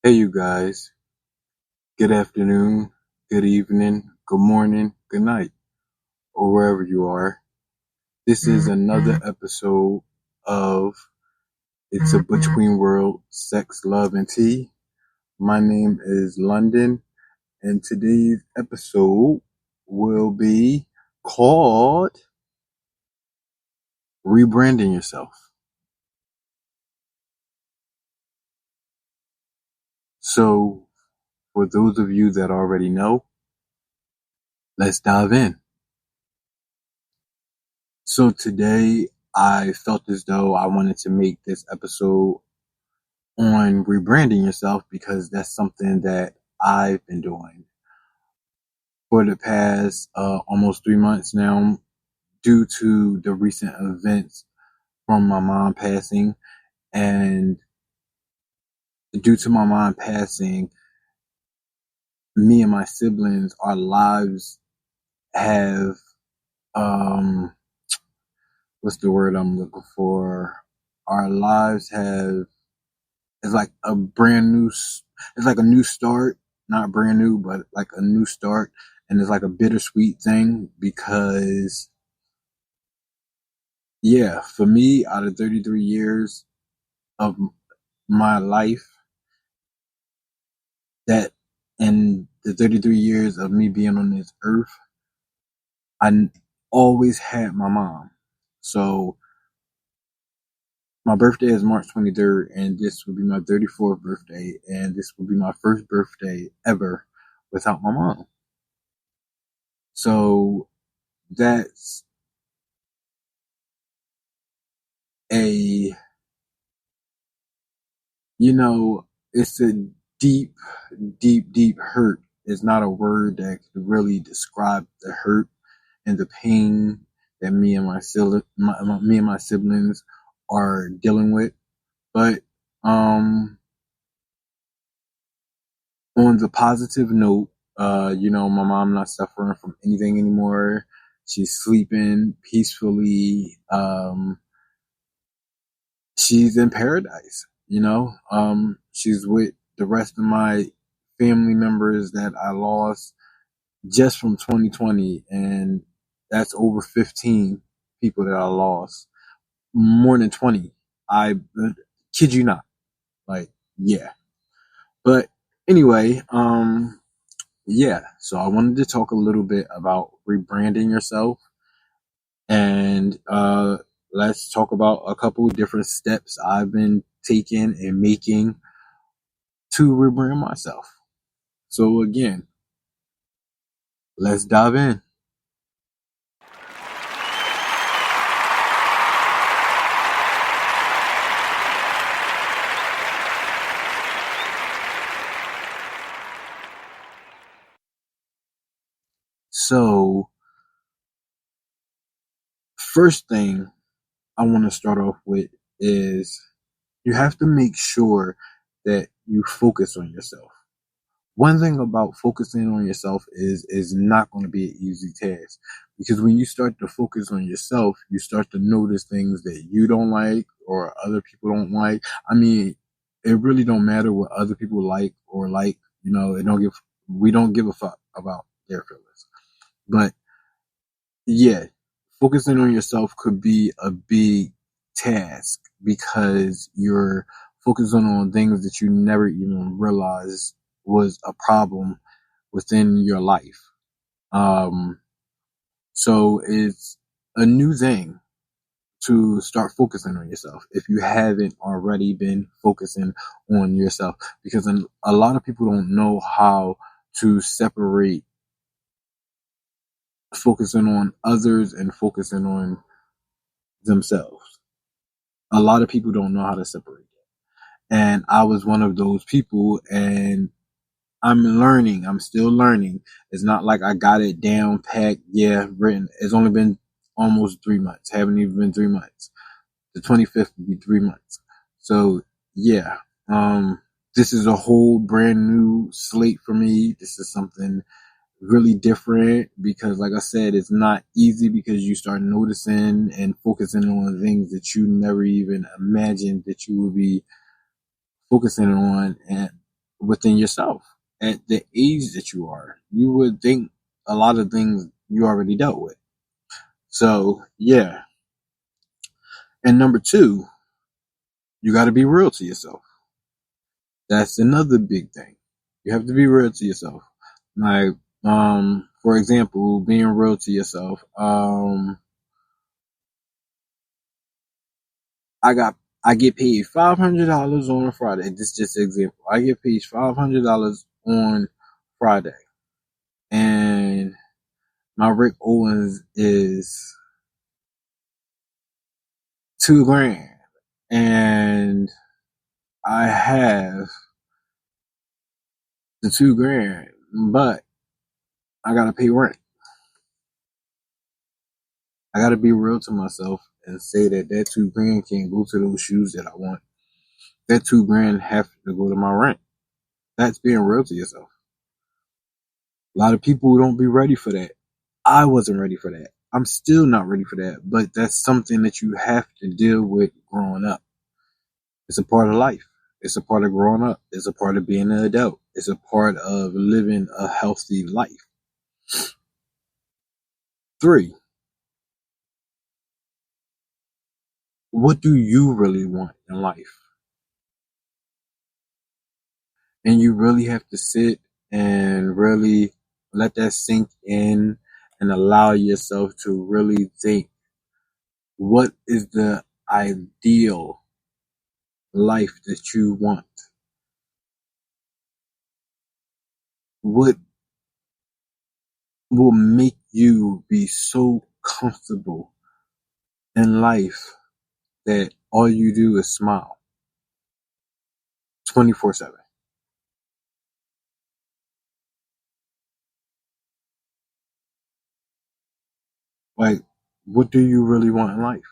Hey, you guys. Good afternoon, good evening, good morning, good night, or wherever you are. This is another episode of It's a Between World, Sex, Love, and Tea. My name is London, and today's episode will be called Rebranding Yourself. So, for those of you that already know, let's dive in. So today I felt as though I wanted to make this episode on rebranding yourself because that's something that I've been doing for the past almost 3 months now due to the recent events from my mom passing. And due to my mom passing, me and my siblings, our lives have, what's the word I'm looking for? Our lives have, it's like a brand new, it's like a new start, not brand new, but like a new start. And it's like a bittersweet thing because, yeah, for me, out of 33 years of my life, that in the 33 years of me being on this earth, I always had my mom. So my birthday is March 23rd, and this will be my 34th birthday, and this will be my first birthday ever without my mom. So that's a, it's a deep, deep hurt. It's not a word that could really describe the hurt and the pain that me and my siblings are dealing with. But on the positive note, my mom not suffering from anything anymore. She's sleeping peacefully. She's in paradise, she's with the rest of my family members that I lost just from 2020. And that's over 15 people that I lost, more than 20. I kid you not. Like, yeah. But anyway, yeah. So I wanted to talk a little bit about rebranding yourself, and let's talk about a couple of different steps I've been taking and making to rebrand myself. So again, let's dive in. So first thing I want to start off with is you have to make sure that you focus on yourself. One thing about focusing on yourself is not going to be an easy task, because when you start to focus on yourself, you start to notice things that you don't like or other people don't like. I mean, it really don't matter what other people like or like, we don't give a fuck about their feelings. But yeah, focusing on yourself could be a big task because you're focusing on things that you never even realized was a problem within your life. So it's a new thing to start focusing on yourself if you haven't already been focusing on yourself, because a lot of people don't know how to separate focusing on others and focusing on themselves. A lot of people don't know how to separate that. And I was one of those people, and I'm learning. I'm still learning. It's not like I got it down, packed, written. It's only been almost 3 months. Haven't even been 3 months. The 25th will be 3 months. So yeah, this is a whole brand new slate for me. This is something really different because, like I said, it's not easy because you start noticing and focusing on things that you never even imagined that you would be focusing on. And within yourself. At the age that you are, you would think a lot of things you already dealt with. So, yeah. And number two, you got to be real to yourself. That's another big thing. You have to be real to yourself. Like, for example, being real to yourself. I get paid $500 on a Friday. This is just an example. I get paid $500 on Friday, and my Rick Owens is $2,000, and I have the $2,000, but I gotta pay rent. I gotta be real to myself and say that $2,000 can't go to those shoes that I want. That $2,000 have to go to my rent. That's being real to yourself. A lot of people don't be ready for that. I wasn't ready for that. I'm still not ready for that, but that's something that you have to deal with growing up. It's a part of life. It's a part of growing up. It's a part of being an adult. It's a part of living a healthy life. 3, what do you really want in life? And you really have to sit and really let that sink in and allow yourself to really think, what is the ideal life that you want? What will make you be so comfortable in life that all you do is smile 24/7? Like, what do you really want in life?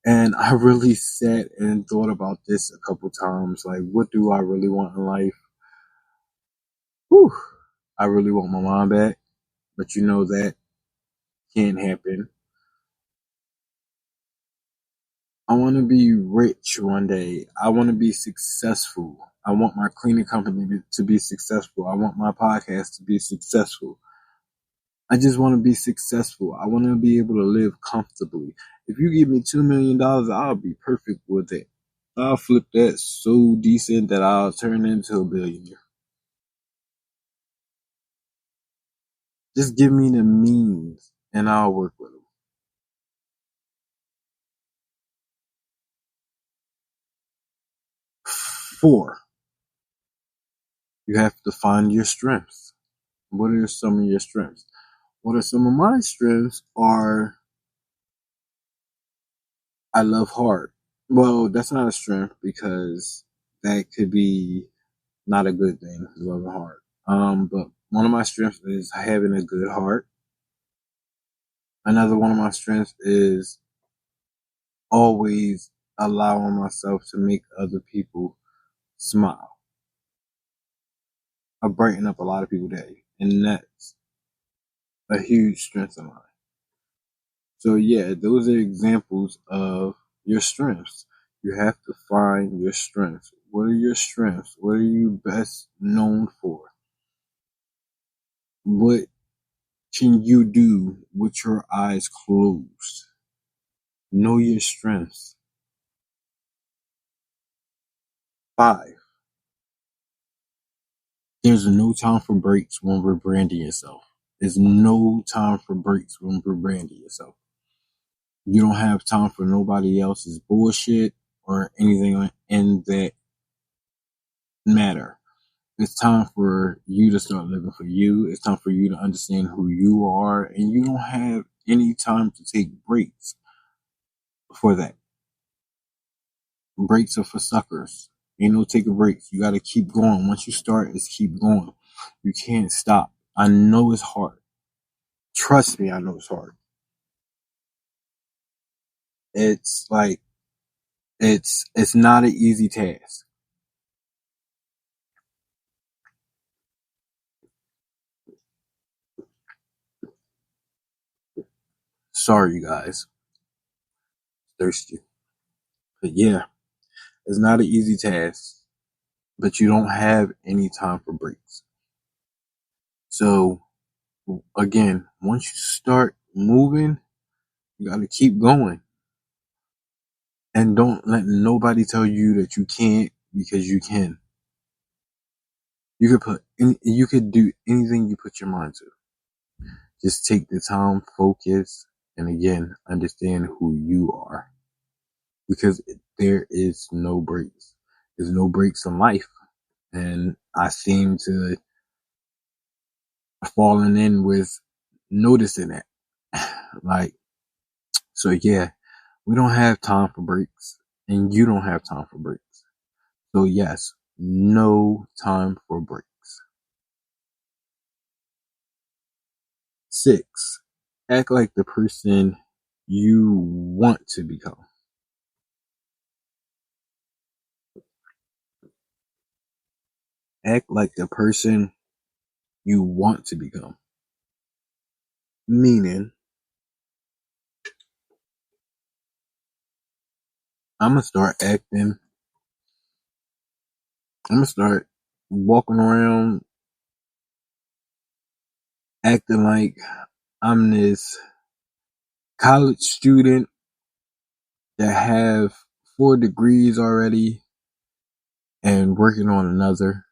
And I really sat and thought about this a couple times. Like, what do I really want in life? Whew. I really want my mom back, but you know that can't happen. I want to be rich one day. I want to be successful. I want my cleaning company to be successful. I want my podcast to be successful. I just want to be successful. I want to be able to live comfortably. If you give me $2 million, I'll be perfect with it. I'll flip that so decent that I'll turn into a billionaire. Just give me the means and I'll work with them. 4, you have to find your strengths. What are some of your strengths? What are some of my strengths are I love hard. Well, that's not a strength because that could be not a good thing, loving hard. But one of my strengths is having a good heart. Another one of my strengths is always allowing myself to make other people smile. I brighten up a lot of people's day, and that's a huge strength of mine. So yeah, those are examples of your strengths. You have to find your strengths. What are your strengths? What are you best known for? What can you do with your eyes closed? Know your strengths. 5, there's no time for breaks when we're branding yourself. There's no time for breaks when we're branding yourself. You don't have time for nobody else's bullshit or anything in that matter. It's time for you to start living for you. It's time for you to understand who you are, and you don't have any time to take breaks for that. Breaks are for suckers. Ain't no taking breaks. You got to keep going. Once you start, it's keep going. You can't stop. I know it's hard. Trust me, I know it's hard. It's like it's not an easy task. Sorry, you guys. Thirsty. But yeah, it's not an easy task. but you don't have any time for breaks. So again, once you start moving, you got to keep going. And don't let nobody tell you that you can't, because you can. You could do anything you put your mind to. Just take the time, focus, and again, understand who you are. Because there is no breaks. There's no breaks in life. And I seem to falling in with noticing that. Like, so yeah, we don't have time for breaks, and you don't have time for breaks. So yes, no time for breaks. 6, act like the person you want to become. Act like the person you want to become. Meaning, I'm going to start walking around acting like I'm this college student that have 4 degrees already and working on another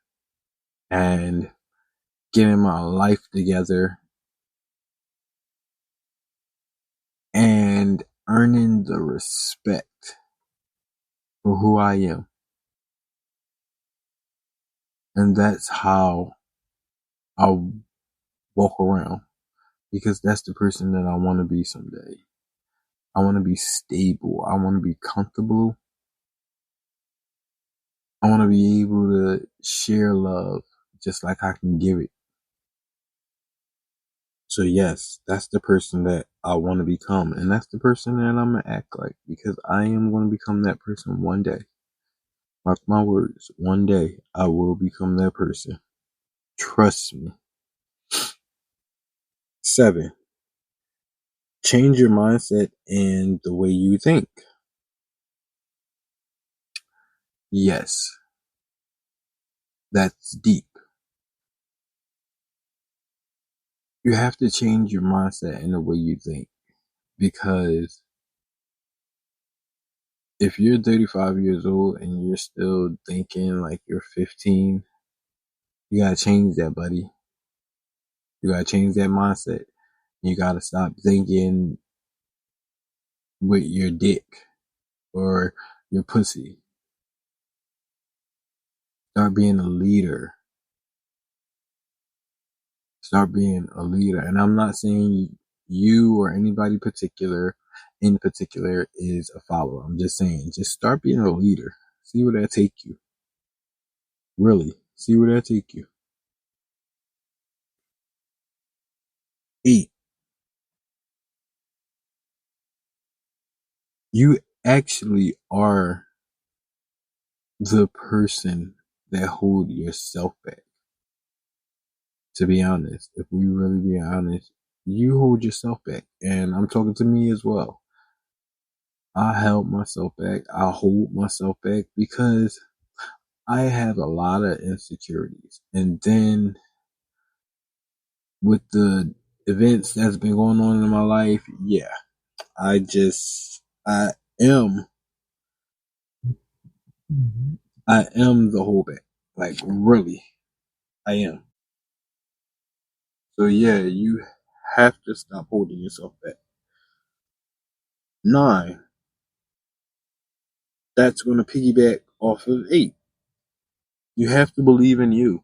and getting my life together and earning the respect for who I am. And that's how I'll walk around, because that's the person that I want to be someday. I want to be stable. I want to be comfortable. I want to be able to share love just like I can give it. So yes, that's the person that I want to become. And that's the person that I'm going to act like, because I am going to become that person one day. Mark my words, one day I will become that person. Trust me. 7, change your mindset and the way you think. Yes, that's deep. You have to change your mindset and the way you think, because if you're 35 years old and you're still thinking like you're 15, you gotta change that, buddy. You gotta change that mindset. You gotta stop thinking with your dick or your pussy. Start being a leader. Start being a leader. And I'm not saying you or anybody in particular is a follower. I'm just saying, just start being a leader. See where that take you. Really, see where that take you. 8, you actually are the person that hold yourself back. To be honest, if we really be honest, you hold yourself back. And I'm talking to me as well. I held myself back. I hold myself back because I have a lot of insecurities. And then with the events that's been going on in my life, yeah, I am, I am the holdback. Like, really, I am. So yeah, you have to stop holding yourself back. 9, that's going to piggyback off of 8. You have to believe in you.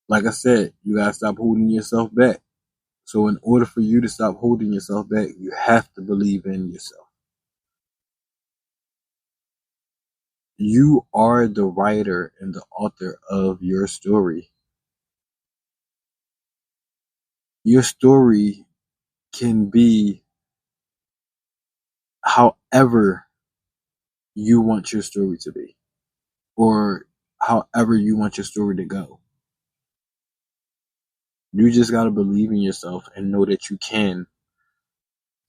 Like I said, you got to stop holding yourself back. So in order for you to stop holding yourself back, you have to believe in yourself. You are the writer and the author of your story. Your story can be however you want your story to be, or however you want your story to go. You just got to believe in yourself and know that you can.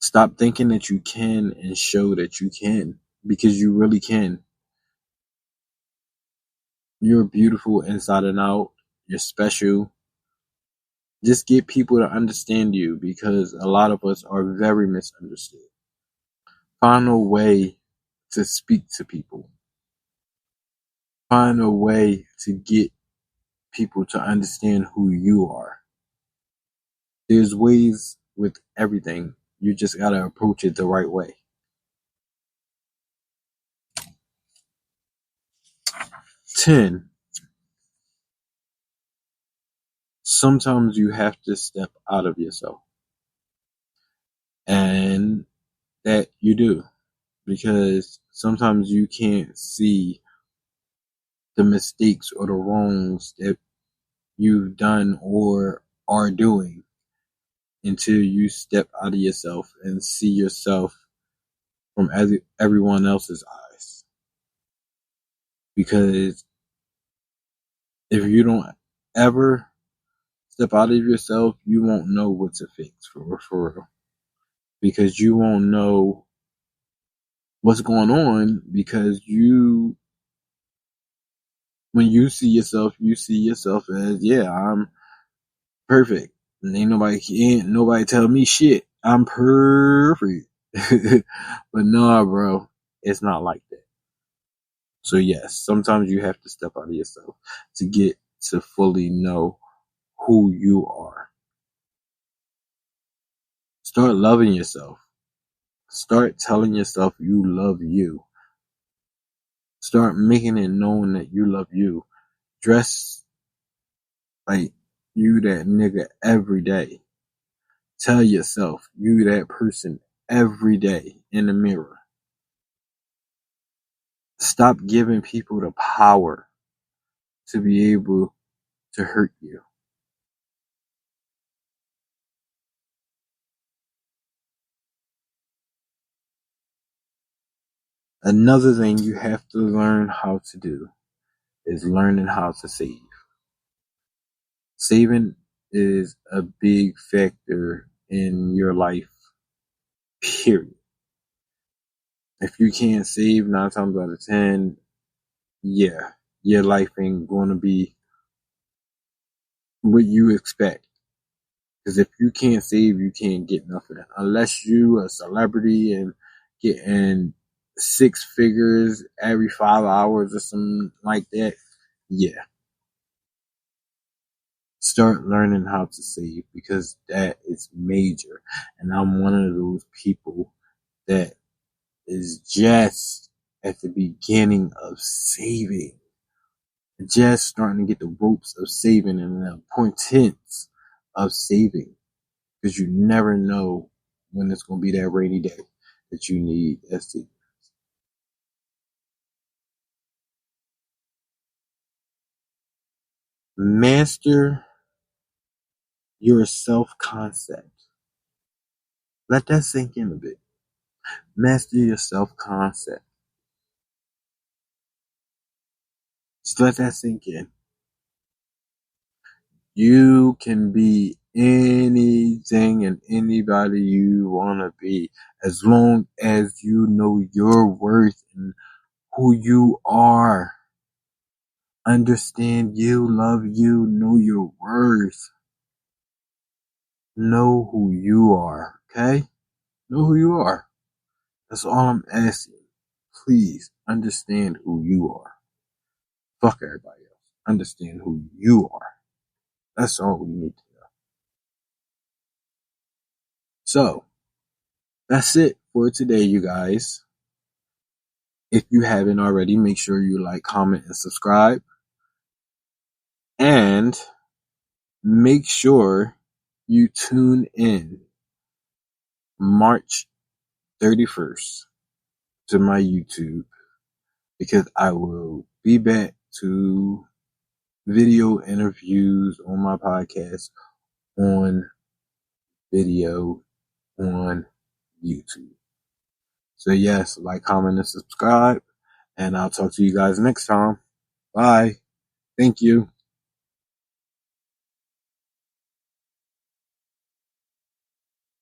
Stop thinking that you can and show that you can, because you really can. You're beautiful inside and out. You're special. Just get people to understand you, because a lot of us are very misunderstood. Find a way to speak to people. Find a way to get people to understand who you are. There's ways with everything. You just got to approach it the right way. 10. Sometimes you have to step out of yourself. And that you do. Because sometimes you can't see the mistakes or the wrongs that you've done or are doing until you step out of yourself and see yourself from everyone else's eyes. Because if you don't ever step out of yourself, you won't know what to fix for real. Because you won't know what's going on, because when you see yourself as, yeah, I'm perfect. And ain't nobody tell me shit. I'm perfect. But nah, bro, it's not like that. So yes, sometimes you have to step out of yourself to get to fully know who you are. Start loving yourself. Start telling yourself you love you. Start making it known that you love you. Dress like you that nigga every day. Tell yourself you that person every day in the mirror. Stop giving people the power to be able to hurt you. Another thing you have to learn how to do is learning how to save. Saving is a big factor in your life, period. If you can't save 9 times out of 10, yeah, your life ain't going to be what you expect. Because if you can't save, you can't get nothing. Unless you a celebrity and getting 6 figures every 5 hours or something like that, yeah. Start learning how to save, because that is major. And I'm one of those people that is just at the beginning of saving. Just starting to get the ropes of saving and the importance of saving. Because you never know when it's going to be that rainy day that you need ST. Master your self-concept. Let that sink in a bit. Master your self-concept. Just let that sink in. You can be anything and anybody you want to be, as long as you know your worth and who you are. Understand you, love you, know your worth. Know who you are, okay? Know who you are. That's all I'm asking. Please understand who you are. Fuck everybody else. Understand who you are. That's all we need to know. So, that's it for today, you guys. If you haven't already, make sure you like, comment, and subscribe. And make sure you tune in March 31st to my YouTube, because I will be back to video interviews on my podcast on video on YouTube. So yes, like, comment, and subscribe, and I'll talk to you guys next time. Bye. Thank you.